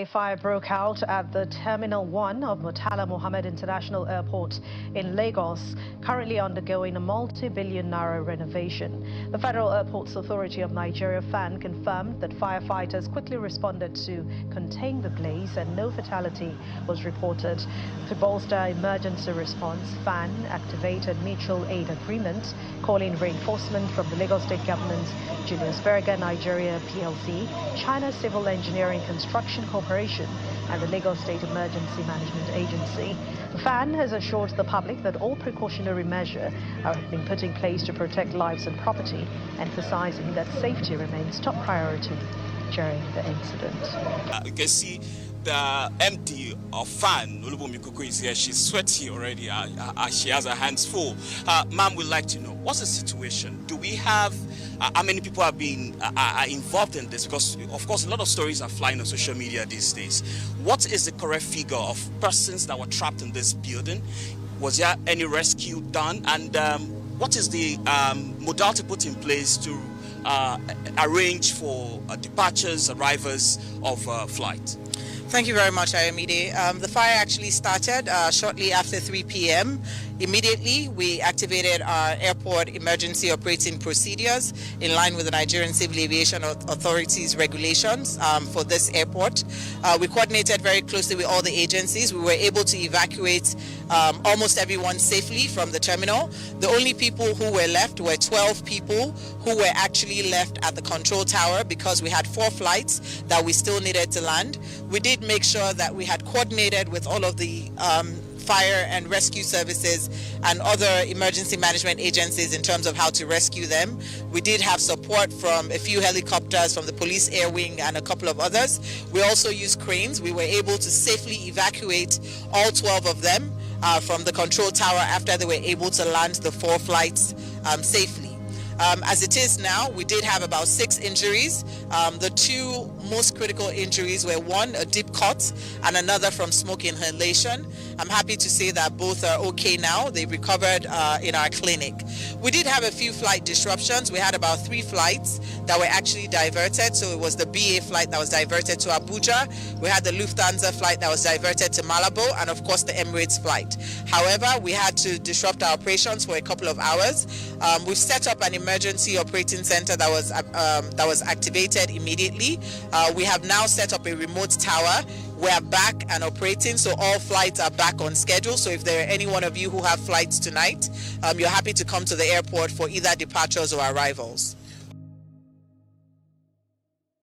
A fire broke out at the Terminal 1 of Murtala Mohammed International Airport in Lagos, currently undergoing a multi-billion naira renovation. The Federal Airports Authority of Nigeria FAN confirmed that firefighters quickly responded to contain the blaze and no fatality was reported. To bolster emergency response, FAN activated mutual aid agreement, calling reinforcement from the Lagos State Government's Julius Berger Nigeria PLC, China Civil Engineering Construction Corporation, and the Lagos State Emergency Management Agency. The FAN has assured the public that all precautionary measures have been put in place to protect lives and property, emphasizing that safety remains top priority during the incident. You can see the MD of FAN, Olubomikuku, is here. She's sweaty already. She has her hands full. Ma'am, we'd like to know, what's the situation? Do we have, how many people have been are involved in this? Because, of course, a lot of stories are flying on social media these days. What is the correct figure of persons that were trapped in this building? Was there any rescue done? And what is the modality put in place to arrange for departures, arrivals of flight? Thank you very much, Ayomide. The fire actually started shortly after 3 p.m. Immediately, we activated our airport emergency operating procedures in line with the Nigerian Civil Aviation Authority's regulations for this airport. We coordinated very closely with all the agencies. We were able to evacuate almost everyone safely from the terminal. The only people who were left were 12 people who were actually left at the control tower because we had 4 flights that we still needed to land. We did make sure that we had coordinated with all of the fire and rescue services and other emergency management agencies in terms of how to rescue them. We did have support from a few helicopters from the police air wing and a couple of others. We also used cranes. We were able to safely evacuate all 12 of them from the control tower after they were able to land the 4 flights safely. As it is now, we did have about 6 injuries. The 2 most critical injuries were one, a deep cut, and another from smoke inhalation. I'm happy to say that both are okay now. They recovered in our clinic. We did have a few flight disruptions. We had about 3 flights that were actually diverted. So it was the BA flight that was diverted to Abuja. We had the Lufthansa flight that was diverted to Malabo, and of course the Emirates flight. However, we had to disrupt our operations for a couple of hours. We've set up an emergency operating center that was activated immediately. We have now set up a remote tower. We're back and operating, so all flights are back on schedule. So if there are any one of you who have flights tonight, you're happy to come to the airport for either departures or arrivals.